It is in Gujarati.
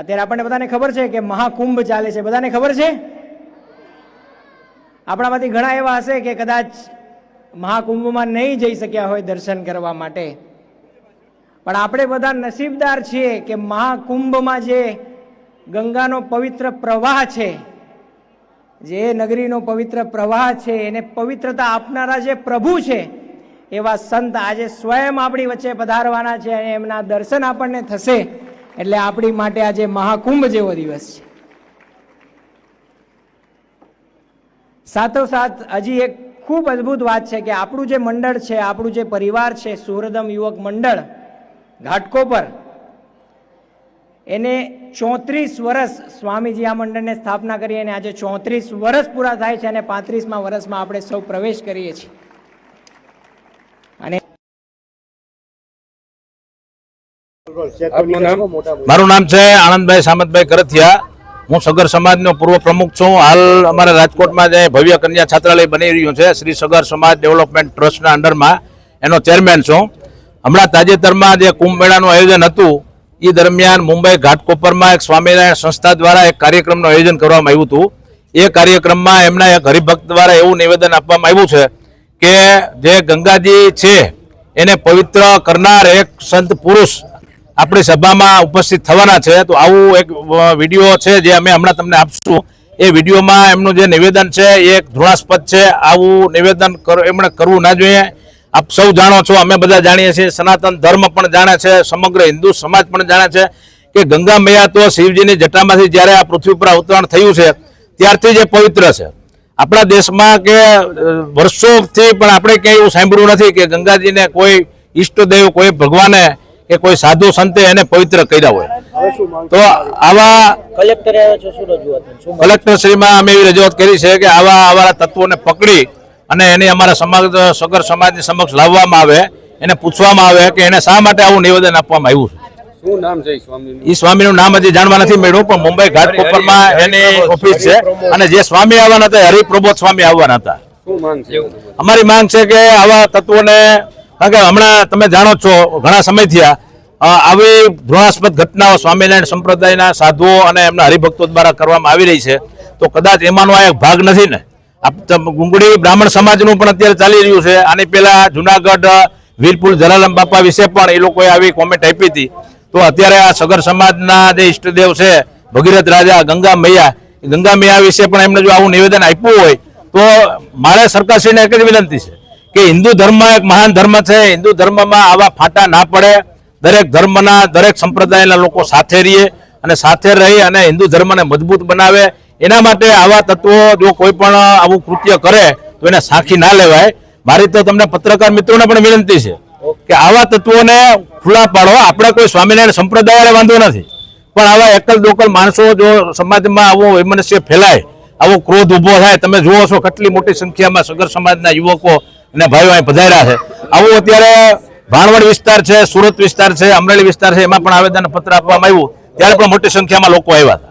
અત્યારે આપણને બધાને ખબર છે કે મહાકુંભ ચાલે છે, બધાને ખબર છે? આપણામાંથી ઘણા એવા હશે કે કદાચ મહાકુંભમાં નહીં જઈ શક્યા હોય દર્શન કરવા માટે, પણ આપણે બધા નસીબદાર છીએ કે મહાકુંભમાં જે ગંગાનો પવિત્ર પ્રવાહ છે, જે નગરીનો પવિત્ર પ્રવાહ છે, એને પવિત્રતા આપનારા જે પ્રભુ છે એવા સંત આજે સ્વયં આપણી વચ્ચે પધારવાના છે અને એમના દર્શન આપણને થશે, એટલે આપણી માટે આજે મહાકુંભ જેવો દિવસ છે। સાથોસાથ હજી એક ખૂબ અદ્ભુત વાત છે કે આપણું જે મંડળ છે, આપણું જે પરિવાર છે, સુહૃદમ યુવક મંડળ ઘાટકોપર, એને 34 વર્ષ સ્વામીજી આ મંડળને સ્થાપના કરી અને આજે 34 વર્ષ પૂરા થાય છે અને 35મા વર્ષમાં આપણે સૌ પ્રવેશ કરીએ છીએ। અને મારું નામ છે આનંદભાઈ સામતભાઈ કરથિયા। હું સગર સમાજનો પૂર્વ પ્રમુખ છું। હાલ અમારા રાજકોટમાં જે ભવ્ય કન્યા છાત્રાલય બની રહ્યું છે શ્રી સગર સમાજ ડેવલપમેન્ટ ટ્રસ્ટના અંડરમાં એનો ચેરમેન છું। હમણાં તાજેતરમાં જે કુંભ મેળાનું આયોજન હતું એ દરમિયાન મુંબઈ ઘાટકોપરમાં એક સ્વામિનારાયણ સંસ્થા દ્વારા એક કાર્યક્રમનું આયોજન કરવામાં આવ્યું હતું। એ કાર્યક્રમમાં એમના એક હરિભક્ત દ્વારા એવું નિવેદન આપવામાં આવ્યું છે કે જે ગંગાજી છે એને પવિત્ર કરનાર એક સંત પુરુષ આપણી સભામાં ઉપસ્થિત થવાના છે। તો આવું એક વિડીયો છે જે અમે હમણાં તમને આપશું। એ વિડીયોમાં એમનું જે નિવેદન છે એ એક ધૃણાસ્પદ છે। આવું નિવેદન એમણે કરવું ના જોઈએ। આપ સૌ જાણો છો, અમે બધા જાણીએ છીએ, સનાતન ધર્મ પણ જાણે છે, સમગ્ર હિન્દુ સમાજ પણ જાણે છે કે ગંગા મૈયા તો શિવજીની જટામાંથી જ્યારે આ પૃથ્વી પર અવતરણ થયું છે ત્યારથી જ પવિત્ર છે। આપણા દેશમાં કે વર્ષોથી પણ આપણે ક્યાંય એવું સાંભળ્યું નથી કે ગંગાજીને કોઈ ઈષ્ટદેવ, કોઈ ભગવાને કે કોઈ સાધુ સંતે એને પવિત્ર કર્યા હોય। તો આવા કલેક્ટર શ્રીમાં અમે એવી રજૂઆત કરી છે કે આવા તત્વોને પકડી અને એને અમારા સમાજ સગર સમાજની સમક્ષ લાવવામાં આવે, એને પૂછવામાં આવે કે એને શા માટે આવું નિવેદન આપવામાં આવ્યું છે। શું નામ છે એ સ્વામીનું નામ હજી જાણવા નથી મળ્યું, પણ મુંબઈ ઘાટકોપરમાં એની ઓફિસ છે અને જે સ્વામી આવવાના હતા હરિપ્રબોધ સ્વામી આવવાના હતા। શું માંગ છે? અમારી માંગ છે કે આવા તત્વોને, કારણ કે હમણાં તમે જાણો છો ઘણા સમયથી આવી ધૃણાસ્પદ ઘટનાઓ સ્વામિનારાયણ સંપ્રદાયના સાધુઓ અને એમના હરિભક્તો દ્વારા કરવામાં આવી રહી છે, તો કદાચ એમાંનો આ એક ભાગ નથી ને। ગુંગળી બ્રાહ્મણ સમાજનું પણ અત્યારે ચાલી રહ્યું છે। આની પહેલા જુનાગઢ વીરપુર જલારામ બાપા વિશે પણ એ લોકોએ આવી કોમેન્ટ આપી હતી। તો અત્યારે આ સગર સમાજના જે ઈષ્ટદેવ છે ભગીરથ રાજા ગંગા મૈયા વિશે પણ એમને જો આવું નિવેદન આપ્યું હોય તો મારે સરકારશ્રીને એક જ વિનંતી છે કે હિન્દુ ધર્મ એક મહાન ધર્મ છે। હિન્દુ ધર્મમાં આવા ફાંટા ના પડે, દરેક ધર્મના દરેક સંપ્રદાયના લોકો સાથે રહીએ અને સાથે રહી અને હિન્દુ ધર્મને મજબૂત બનાવે। એના માટે આવા તત્વો જો કોઈ પણ આવું કૃત્ય કરે તો એને સાખી ના લેવાય। મારી તો તમને પત્રકાર મિત્રોને પણ વિનંતી છે કે આવા તત્વોને ખુલ્લા પાડો। આપણે કોઈ સ્વામિનારાયણ સંપ્રદાય વાંધો નથી, પણ આવા એકલ દોકલ માણસો જો સમાજમાં આવો વૈમનસ્ય ફેલાય, આવો ક્રોધ ઉભો થાય, તમે જુઓ છો કેટલી મોટી સંખ્યામાં સગર સમાજના યુવકો અને ભાઈઓ અહીં પધાર્યા છે। આવું અત્યારે ભાણવડ વિસ્તાર છે, સુરત વિસ્તાર છે, અમરેલી વિસ્તાર છે, એમાં પણ આવેદન પત્ર આપવામાં આવ્યું, ત્યારે પણ મોટી સંખ્યામાં લોકો આવ્યા હતા।